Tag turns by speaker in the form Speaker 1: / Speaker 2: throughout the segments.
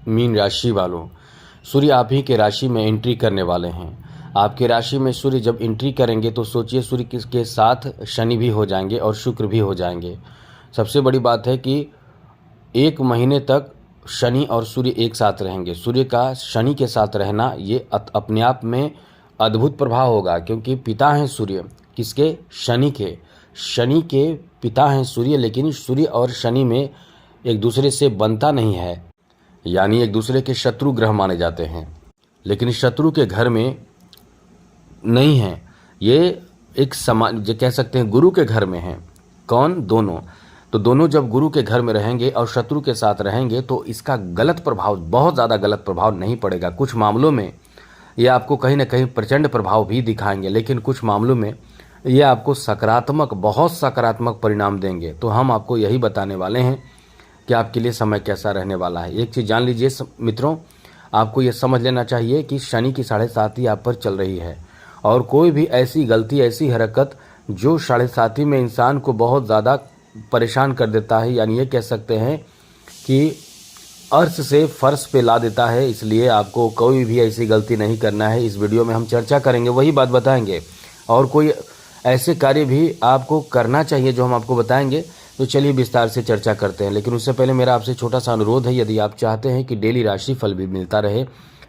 Speaker 1: Mean राशि वालों, सूर्य आप ही के राशि में एंट्री करने वाले हैं। आपके राशि में सूर्य जब एंट्री करेंगे तो सोचिए सूर्य के साथ शनि भी हो जाएंगे और शुक्र भी हो जाएंगे। सबसे बड़ी बात है कि 1 महीने तक शनि और सूर्य एक साथ रहेंगे। सूर्य का शनि के साथ रहना ये अपने आप में अद्भुत प्रभाव होगा, क्योंकि पिता हैं सूर्य किसके? शनि के। शनि के पिता हैं सूर्य, लेकिन सूर्य और शनि में एक दूसरे से बनता नहीं है, यानी एक दूसरे के शत्रु ग्रह माने जाते हैं। लेकिन शत्रु के घर में नहीं है, ये एक समान जो कह सकते हैं गुरु के घर में है। कौन? दोनों। तो दोनों जब गुरु के घर में रहेंगे और शत्रु के साथ रहेंगे तो इसका गलत प्रभाव, बहुत ज़्यादा गलत प्रभाव नहीं पड़ेगा। कुछ मामलों में ये आपको कहीं ना कहीं प्रचंड प्रभाव भी दिखाएंगे, लेकिन कुछ मामलों में ये आपको सकारात्मक, बहुत सकारात्मक परिणाम देंगे। तो हम आपको यही बताने वाले हैं कि आपके लिए समय कैसा रहने वाला है। एक चीज़ जान लीजिए मित्रों, आपको ये समझ लेना चाहिए कि शनि की 7.5 आप पर चल रही है, और कोई भी ऐसी गलती, ऐसी हरकत जो 7.5 में इंसान को बहुत ज़्यादा परेशान कर देता है, यानी ये कह सकते हैं कि अर्श से फर्श पे ला देता है। इसलिए आपको कोई भी ऐसी गलती नहीं करना है। इस वीडियो में हम चर्चा करेंगे, वही बात बताएंगे, और कोई ऐसे कार्य भी आपको करना चाहिए जो हम आपको बताएंगे। तो चलिए विस्तार से चर्चा करते हैं। लेकिन उससे पहले मेरा आपसे छोटा सा अनुरोध है, यदि आप चाहते हैं कि डेली राशि फल भी मिलता रहे,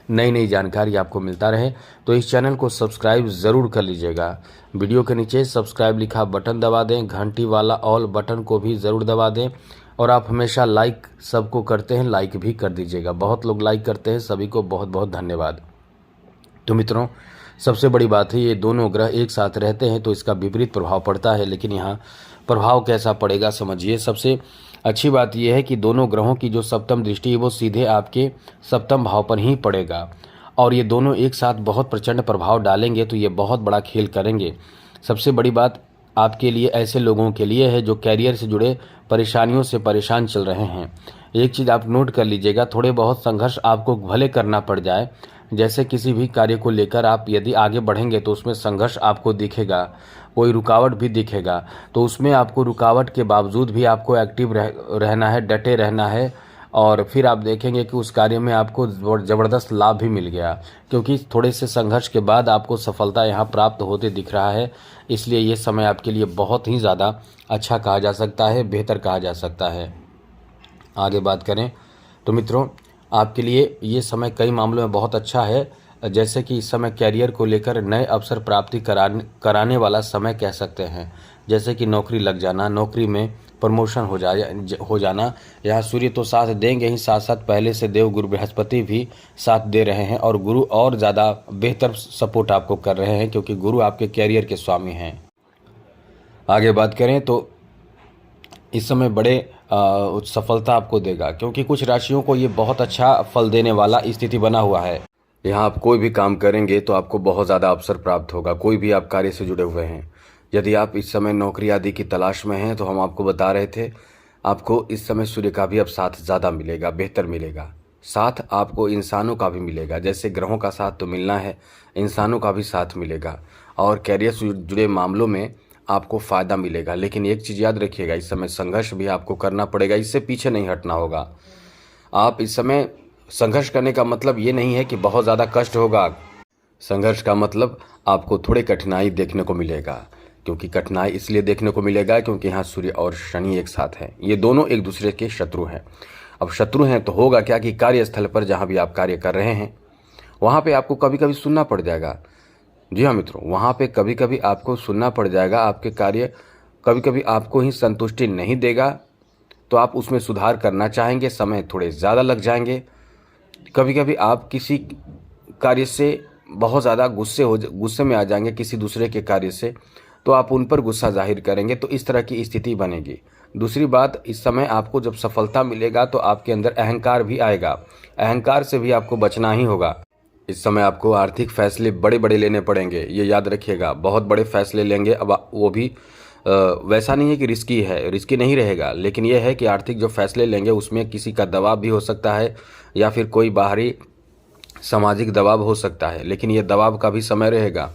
Speaker 1: नई नई जानकारी आपको मिलता रहे, तो इस चैनल को सब्सक्राइब ज़रूर कर लीजिएगा। वीडियो के नीचे सब्सक्राइब लिखा बटन दबा दें, घंटी वाला ऑल बटन को भी ज़रूर दबा दें, और आप हमेशा लाइक सबको करते हैं, लाइक भी कर दीजिएगा। बहुत लोग लाइक करते हैं, सभी को बहुत बहुत धन्यवाद। तो मित्रों, सबसे बड़ी बात है, ये दोनों ग्रह एक साथ रहते हैं तो इसका विपरीत प्रभाव पड़ता है। लेकिन यहाँ प्रभाव कैसा पड़ेगा समझिए। सबसे अच्छी बात यह है कि दोनों ग्रहों की जो सप्तम दृष्टि है वो सीधे आपके सप्तम भाव पर ही पड़ेगा, और ये दोनों एक साथ बहुत प्रचंड प्रभाव डालेंगे, तो ये बहुत बड़ा खेल करेंगे। सबसे बड़ी बात आपके लिए, ऐसे लोगों के लिए है जो कैरियर से जुड़े परेशानियों से परेशान चल रहे हैं। एक चीज़ आप नोट कर लीजिएगा, थोड़े बहुत संघर्ष आपको भले करना पड़ जाए, जैसे किसी भी कार्य को लेकर आप यदि आगे बढ़ेंगे तो उसमें संघर्ष आपको दिखेगा, कोई रुकावट भी दिखेगा, तो उसमें आपको रुकावट के बावजूद भी आपको एक्टिव रहना है, डटे रहना है, और फिर आप देखेंगे कि उस कार्य में आपको ज़बरदस्त लाभ भी मिल गया, क्योंकि थोड़े से संघर्ष के बाद आपको सफलता यहाँ प्राप्त होते दिख रहा है। इसलिए ये समय आपके लिए बहुत ही ज़्यादा अच्छा कहा जा सकता है, बेहतर कहा जा सकता है। आगे बात करें तो मित्रों, आपके लिए ये समय कई मामलों में बहुत अच्छा है, जैसे कि इस समय कैरियर को लेकर नए अवसर प्राप्ति कराने वाला समय कह सकते हैं। जैसे कि नौकरी लग जाना, नौकरी में प्रमोशन हो जाना। यहाँ सूर्य तो साथ देंगे ही, साथ साथ पहले से देव गुरु बृहस्पति भी साथ दे रहे हैं, और गुरु और ज़्यादा बेहतर सपोर्ट आपको कर रहे हैं, क्योंकि गुरु आपके कैरियर के स्वामी हैं। आगे बात करें तो इस समय बड़े सफलता आपको देगा, क्योंकि कुछ राशियों को ये बहुत अच्छा फल देने वाला स्थिति बना हुआ है। यहाँ आप कोई भी काम करेंगे तो आपको बहुत ज़्यादा अवसर प्राप्त होगा, कोई भी आप कार्य से जुड़े हुए हैं। यदि आप इस समय नौकरी आदि की तलाश में हैं तो हम आपको बता रहे थे, आपको इस समय सूर्य का भी अब साथ ज़्यादा मिलेगा, बेहतर मिलेगा। साथ आपको इंसानों का भी मिलेगा, जैसे ग्रहों का साथ तो मिलना है, इंसानों का भी साथ मिलेगा, और कैरियर से जुड़े मामलों में आपको फ़ायदा मिलेगा। लेकिन एक चीज़ याद रखिएगा, इस समय संघर्ष भी आपको करना पड़ेगा, इससे पीछे नहीं हटना होगा। आप इस समय संघर्ष करने का मतलब ये नहीं है कि बहुत ज़्यादा कष्ट होगा। संघर्ष का मतलब आपको थोड़ी कठिनाई देखने को मिलेगा, क्योंकि कठिनाई इसलिए देखने को मिलेगा क्योंकि यहाँ सूर्य और शनि एक साथ हैं। ये दोनों एक दूसरे के शत्रु हैं। अब शत्रु हैं तो होगा क्या कि कार्यस्थल पर जहाँ भी आप कार्य कर रहे हैं वहाँ पे आपको कभी कभी सुनना पड़ जाएगा। जी हाँ मित्रों, वहाँ पे कभी कभी आपको सुनना पड़ जाएगा। आपके कार्य कभी कभी आपको ही संतुष्टि नहीं देगा, तो आप उसमें सुधार करना चाहेंगे, समय थोड़े ज़्यादा लग जाएंगे। कभी कभी आप किसी कार्य से बहुत ज़्यादा गुस्से में आ जाएंगे, किसी दूसरे के कार्य से, तो आप उन पर गुस्सा जाहिर करेंगे, तो इस तरह की स्थिति बनेगी। दूसरी बात, इस समय आपको जब सफलता मिलेगा तो आपके अंदर अहंकार भी आएगा, अहंकार से भी आपको बचना ही होगा। इस समय आपको आर्थिक फैसले बड़े बड़े लेने पड़ेंगे, ये याद रखिएगा, बहुत बड़े फैसले लेंगे। अब वो भी वैसा नहीं है कि रिस्की नहीं रहेगा, लेकिन यह है कि आर्थिक जो फैसले लेंगे उसमें किसी का दबाव भी हो सकता है, या फिर कोई बाहरी सामाजिक दबाव हो सकता है, लेकिन ये दबाव का भी समय रहेगा।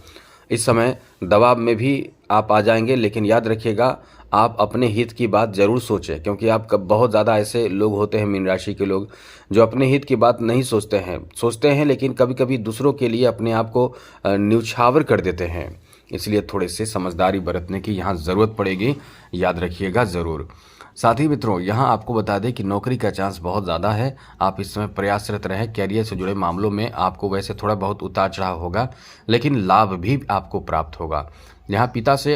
Speaker 1: इस समय दबाव में भी आप आ जाएंगे, लेकिन याद रखिएगा आप अपने हित की बात जरूर सोचें, क्योंकि आप बहुत ज़्यादा ऐसे लोग होते हैं मीन राशि के लोग जो अपने हित की बात नहीं सोचते हैं लेकिन कभी कभी दूसरों के लिए अपने आप को न्यौछावर कर देते हैं। इसलिए थोड़े से समझदारी बरतने की यहाँ ज़रूरत पड़ेगी, याद रखिएगा ज़रूर। साथ ही मित्रों, यहाँ आपको बता दें कि नौकरी का चांस बहुत ज़्यादा है। आप इस समय प्रयासरत रहें। कैरियर से जुड़े मामलों में आपको वैसे थोड़ा बहुत उतार चढ़ाव होगा, लेकिन लाभ भी आपको प्राप्त होगा। यहाँ पिता से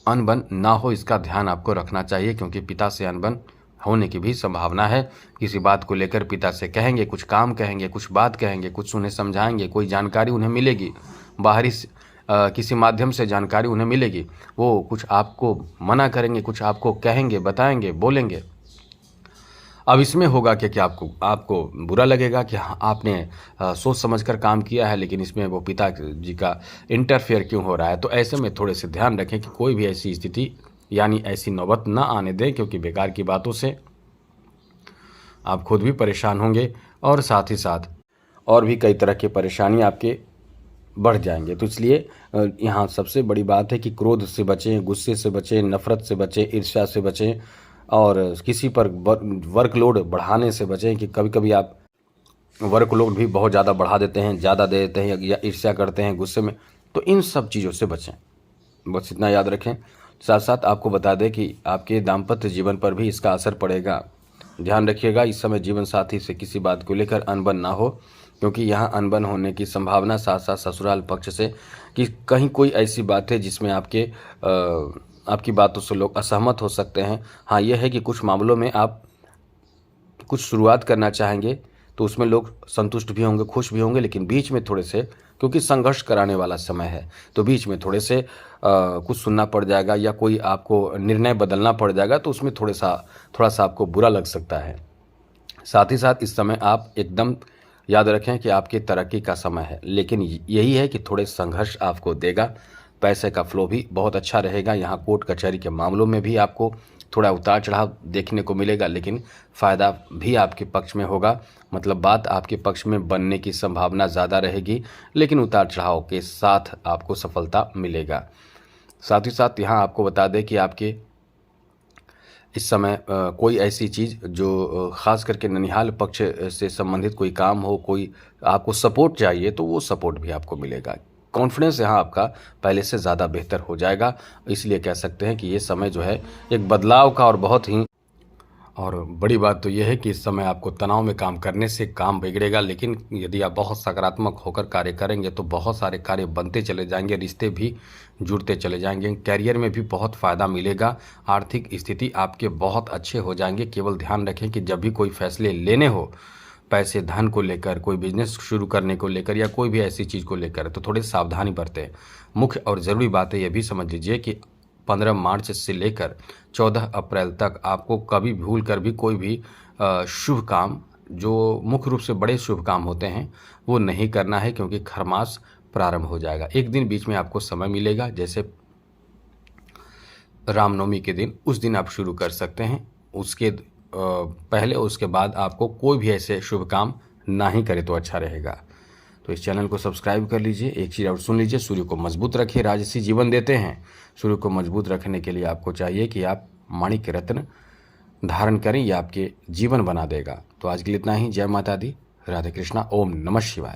Speaker 1: अनबन ना हो, इसका ध्यान आपको रखना चाहिए, क्योंकि पिता से अनबन होने की भी संभावना है। किसी बात को लेकर पिता से कहेंगे, कुछ काम कहेंगे, कुछ बात कहेंगे, कुछ उन्हें समझाएंगे, कोई जानकारी उन्हें मिलेगी, बाहरी किसी माध्यम से जानकारी उन्हें मिलेगी, वो कुछ आपको मना करेंगे, कुछ आपको कहेंगे, बताएंगे, बोलेंगे। अब इसमें होगा कि आपको आपको बुरा लगेगा कि हाँ, आपने सोच समझकर काम किया है, लेकिन इसमें वो पिताजी का इंटरफेयर क्यों हो रहा है। तो ऐसे में थोड़े से ध्यान रखें कि कोई भी ऐसी स्थिति यानी ऐसी नौबत ना आने दें, क्योंकि बेकार की बातों से आप खुद भी परेशान होंगे और साथ ही साथ और भी कई तरह की परेशानी आपके बढ़ जाएंगे। तो इसलिए यहाँ सबसे बड़ी बात है कि क्रोध से बचें, गुस्से से बचें, नफरत से बचें, ईर्ष्या से बचें और किसी पर वर्कलोड बढ़ाने से बचें कि कभी कभी आप वर्कलोड भी बहुत ज़्यादा बढ़ा देते हैं, ज़्यादा दे देते हैं या ईर्ष्या करते हैं गुस्से में। तो इन सब चीज़ों से बचें, बस इतना याद रखें। साथ साथ आपको बता दें कि आपके दाम्पत्य जीवन पर भी इसका असर पड़ेगा। ध्यान रखिएगा इस समय जीवन साथी से किसी बात को लेकर अनबन ना हो, क्योंकि यहाँ अनबन होने की संभावना, साथ साथ ससुराल पक्ष से कि कहीं कोई ऐसी बात है जिसमें आपकी बातों से लोग असहमत हो सकते हैं। हाँ, यह है कि कुछ मामलों में आप कुछ शुरुआत करना चाहेंगे तो उसमें लोग संतुष्ट भी होंगे, खुश भी होंगे, लेकिन बीच में थोड़े से, क्योंकि संघर्ष कराने वाला समय है, तो बीच में थोड़े से कुछ सुनना पड़ जाएगा या कोई आपको निर्णय बदलना पड़ जाएगा, तो उसमें थोड़ा सा आपको बुरा लग सकता है। साथ ही साथ इस समय आप एकदम याद रखें कि आपकी तरक्की का समय है, लेकिन यही है कि थोड़े संघर्ष आपको देगा। पैसे का फ्लो भी बहुत अच्छा रहेगा। यहाँ कोर्ट कचहरी के मामलों में भी आपको थोड़ा उतार चढ़ाव देखने को मिलेगा, लेकिन फ़ायदा भी आपके पक्ष में होगा। मतलब बात आपके पक्ष में बनने की संभावना ज़्यादा रहेगी, लेकिन उतार चढ़ाव के साथ आपको सफलता मिलेगा। साथ ही साथ यहाँ आपको बता दें कि आपके इस समय कोई ऐसी चीज़ जो ख़ास करके ननिहाल पक्ष से संबंधित कोई काम हो, कोई आपको सपोर्ट चाहिए, तो वो सपोर्ट भी आपको मिलेगा। कॉन्फिडेंस यहाँ आपका पहले से ज़्यादा बेहतर हो जाएगा। इसलिए कह सकते हैं कि ये समय जो है एक बदलाव का और बहुत ही, और बड़ी बात तो यह है कि इस समय आपको तनाव में काम करने से काम बिगड़ेगा, लेकिन यदि आप बहुत सकारात्मक होकर कार्य करेंगे तो बहुत सारे कार्य बनते चले जाएंगे, रिश्ते भी जुड़ते चले जाएंगे, कैरियर में भी बहुत फ़ायदा मिलेगा, आर्थिक स्थिति आपके बहुत अच्छे हो जाएंगे। केवल ध्यान रखें कि जब भी कोई फैसले लेने हो, पैसे धन को लेकर, कोई बिजनेस शुरू करने को लेकर या कोई भी ऐसी चीज़ को लेकर, तो थोड़ी सावधानी बरतें। मुख्य और ज़रूरी बात है यह भी समझ लीजिए कि 15 मार्च से लेकर 14 अप्रैल तक आपको कभी भूल कर भी कोई भी शुभ काम, जो मुख्य रूप से बड़े शुभ काम होते हैं, वो नहीं करना है, क्योंकि खरमास प्रारंभ हो जाएगा। एक दिन बीच में आपको समय मिलेगा, जैसे रामनवमी के दिन, उस दिन आप शुरू कर सकते हैं। उसके पहले और उसके बाद आपको कोई भी ऐसे शुभ काम ना ही करे तो अच्छा रहेगा। तो इस चैनल को सब्सक्राइब कर लीजिए। एक चीज़ और सुन लीजिए, सूर्य को मजबूत रखिए, राजसी जीवन देते हैं। सूर्य को मजबूत रखने के लिए आपको चाहिए कि आप माणिक रत्न धारण करें, यह आपके जीवन बना देगा। तो आज के लिए इतना ही। जय माता दी, राधे कृष्णा, ओम नमः शिवाय।